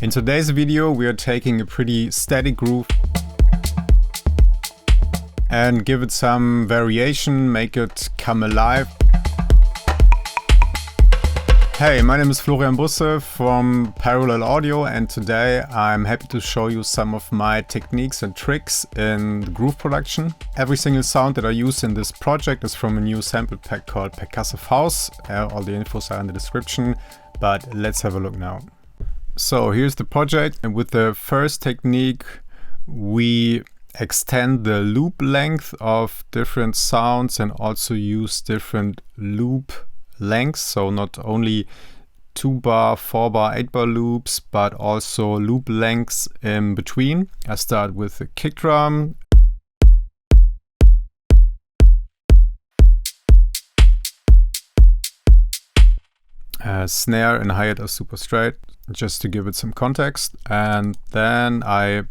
In today's video we are taking a pretty static groove and give it some variation, make it come alive. Hey, my name is Florian Busse from Parallel Audio, and today I'm happy to show you some of my techniques and tricks in groove production. Every single sound that I use in this project is from a new sample pack called Percussive House. All the infos are in the description, but let's have a look now. So here's the project, and with the first technique we extend the loop length of different sounds and also use different loop lengths, so not only 2-bar, 4-bar, 8-bar loops, but also loop lengths in between. I start with the kick drum. Snare and hi-hat are super straight, just to give it some context. And then I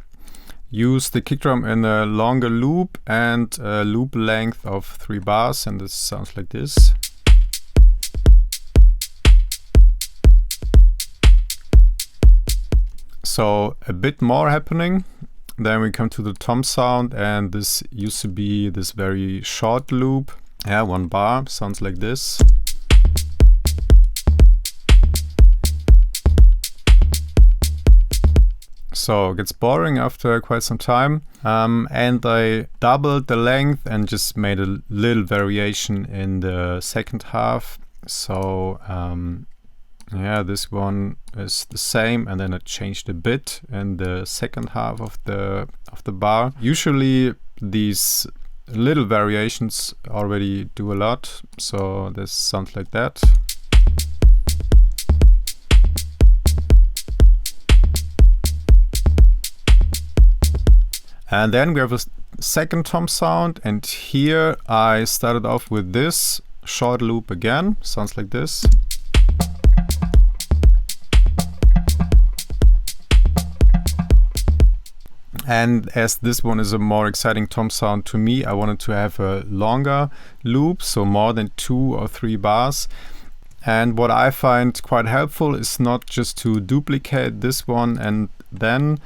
use the kick drum in a longer loop and a loop length of 3 bars, and this sounds like this. So a bit more happening. Then we come to the tom sound, and this used to be this very short loop. 1 bar, sounds like this. So it gets boring after quite some time, and I doubled the length and just made a little variation in the second half. So yeah, this one is the same, and then I changed a bit in the second half of the bar. Usually these little variations already do a lot, so this sounds like that. And then we have a second tom sound, and here I started off with this short loop again, sounds like this. And as this one is a more exciting tom sound to me, I wanted to have a longer loop, so more than 2 or 3 bars. And what I find quite helpful is not just to duplicate this one and then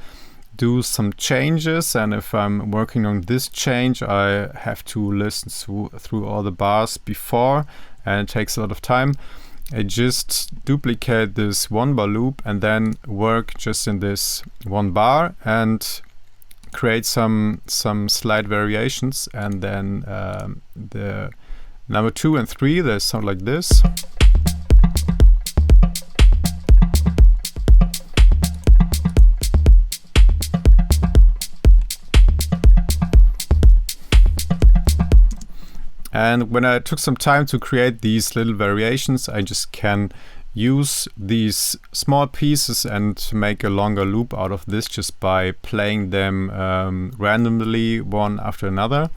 do some changes, and if I'm working on this change I have to listen through all the bars before, and it takes a lot of time. I just duplicate this 1 bar loop and then work just in this 1 bar and create some slight variations, and then the number 2 and 3, they sound like this. And when I took some time to create these little variations, I just can use these small pieces and make a longer loop out of this just by playing them randomly one after another.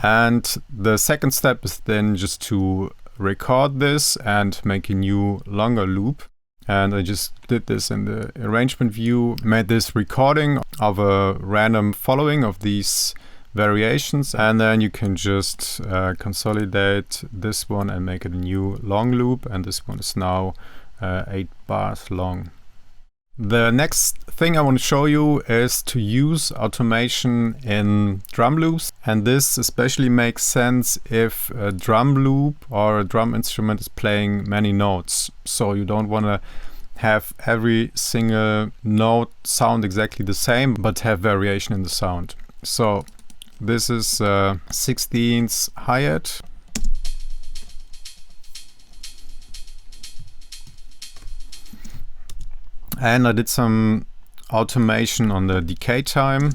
And the second step is then just to record this and make a new longer loop. And I just did this in the arrangement view, made this recording of a random following of these variations, and then you can just consolidate this one and make it a new long loop, and this one is now 8 bars long. The next thing I want to show you is to use automation in drum loops, and this especially makes sense if a drum loop or a drum instrument is playing many notes, so you don't want to have every single note sound exactly the same, but have variation in the sound. So this is 16th hi-hat. And I did some automation on the decay time.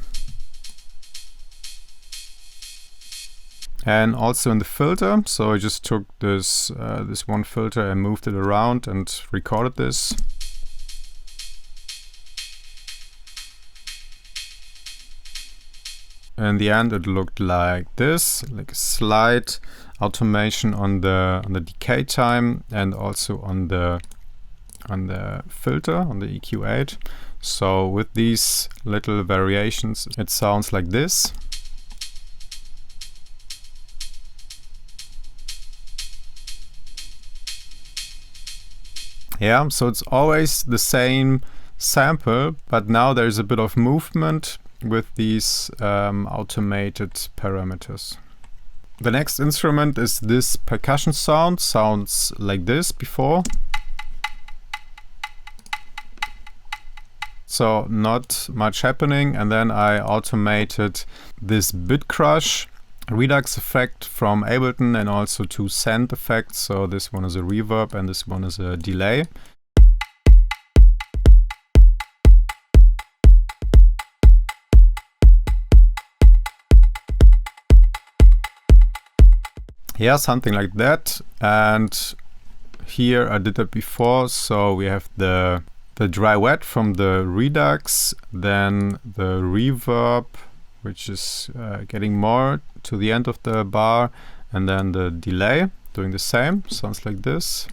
And also in the filter. So I just took this, this one filter and moved it around and recorded this. In the end it looked like this, like a slight automation on the decay time and also on the filter, on the EQ8. So with these little variations it sounds like this. Yeah, so it's always the same sample, but now there's a bit of movement with these automated parameters. The next instrument is this percussion sound. Sounds like this before. So not much happening, and then I automated this bit crush redux effect from Ableton and also two Synth effects. So this one is a reverb and this one is a delay. Yeah, something like that. And here I did that before. So we have the dry wet from the redux, then the reverb, which is getting more to the end of the bar, and then the delay doing the same. Sounds like this.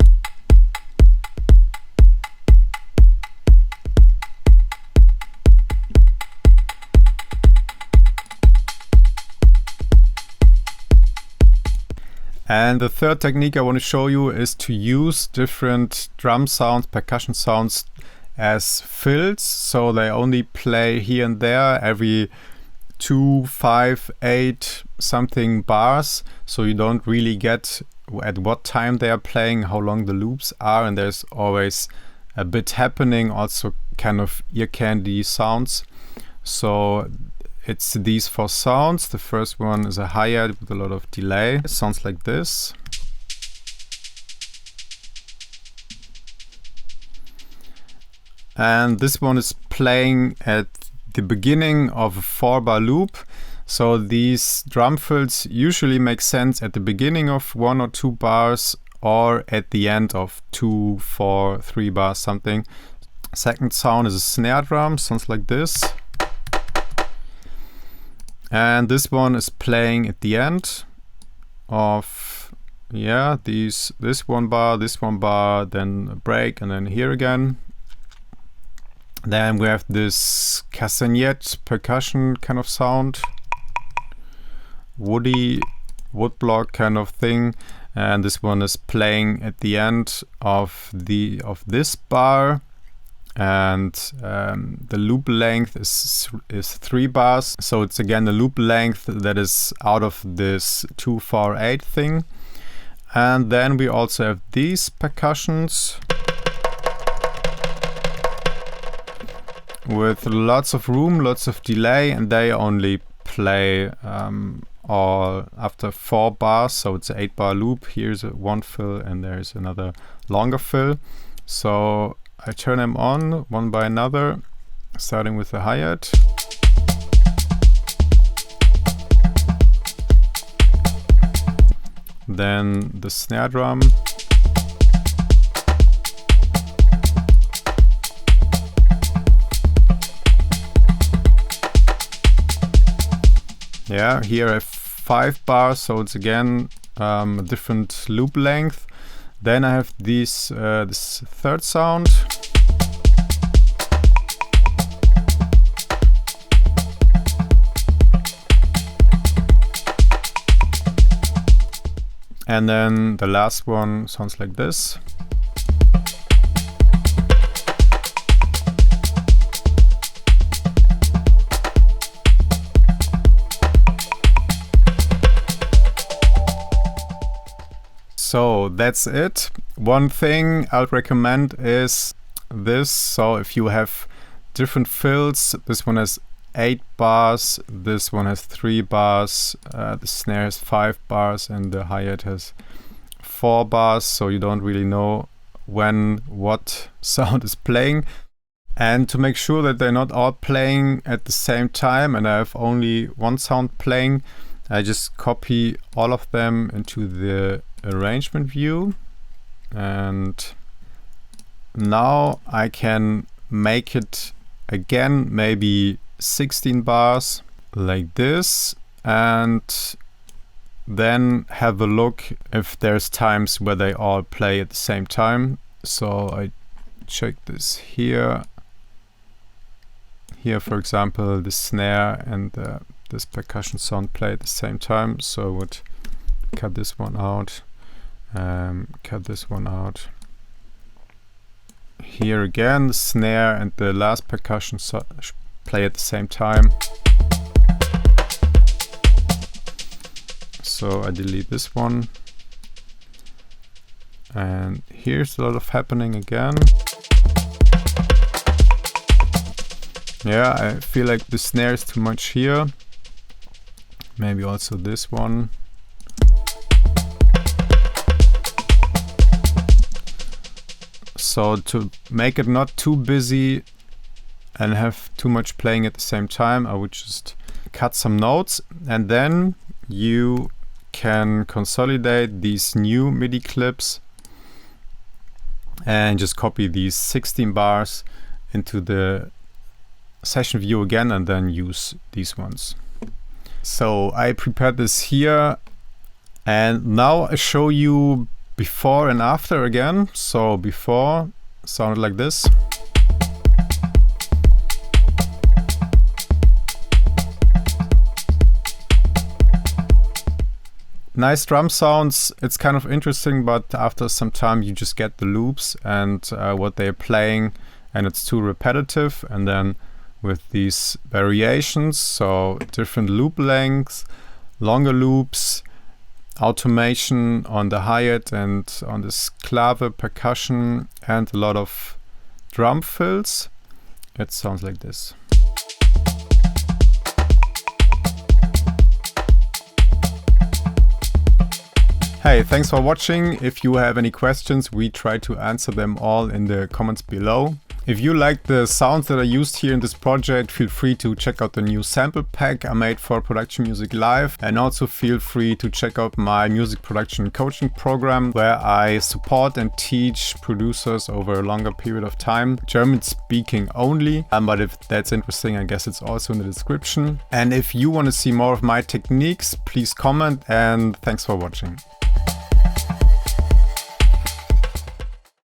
And the third technique I want to show you is to use different drum sounds, percussion sounds as fills. So they only play here and there every 2, 5, 8 something bars. So you don't really get at what time they are playing, how long the loops are, and there's always a bit happening, also kind of ear candy sounds. So it's these 4 sounds. The first one is a hi-hat with a lot of delay. It sounds like this. And this one is playing at the beginning of a 4-bar loop. So these drum fills usually make sense at the beginning of 1 or 2 bars or at the end of 2, 4, 3 bars, something. Second sound is a snare drum, sounds like this. And this one is playing at the end of, yeah, this one bar, then a break, and then here again. Then we have this castagnette percussion kind of sound, woody woodblock kind of thing, and this one is playing at the end of this bar. And the loop length is 3 bars, so it's again the loop length that is out of this 2, 4, 8 thing. And then we also have these percussions with lots of room, lots of delay, and they only play all after 4 bars, so it's an 8-bar loop. Here's one fill and there's another longer fill. So I turn them on one by another, starting with the hi-hat. Then the snare drum. Yeah, here I have 5 bars, so it's again a different loop length. Then I have this third sound. And then the last one sounds like this. So that's it. One thing I would recommend is this. So if you have different fills, this one has 8 bars, this one has 3 bars, the snare has 5 bars, and the hi-hat has 4 bars, so you don't really know when what sound is playing. And to make sure that they're not all playing at the same time and I have only one sound playing, I just copy all of them into the arrangement view, and now I can make it again maybe 16 bars like this, and then have a look if there's times where they all play at the same time. So I check this here. Here, for example, the snare and this percussion sound play at the same time, so I would cut this one out, cut this one out. here again, the snare and the last percussion play at the same time. So I delete this one. And here's a lot of happening again. Yeah, I feel like the snare is too much here. Maybe also this one. So to make it not too busy and have too much playing at the same time, I would just cut some notes, and then you can consolidate these new MIDI clips and just copy these 16 bars into the session view again, and then use these ones. So I prepared this here, and now I show you before and after again. So before sounded like this. Nice drum sounds. It's kind of interesting, but after some time you just get the loops and what they're playing, and it's too repetitive. And then with these variations, so different loop lengths, longer loops, automation on the hi-hat and on this clave percussion, and a lot of drum fills, it sounds like this. Hey, thanks for watching. If you have any questions, we try to answer them all in the comments below. If you like the sounds that I used here in this project, feel free to check out the new sample pack I made for Production Music Live, and also feel free to check out my music production coaching program, where I support and teach producers over a longer period of time, German speaking only, but if that's interesting, I guess it's also in the description. And if you want to see more of my techniques, please comment, and thanks for watching.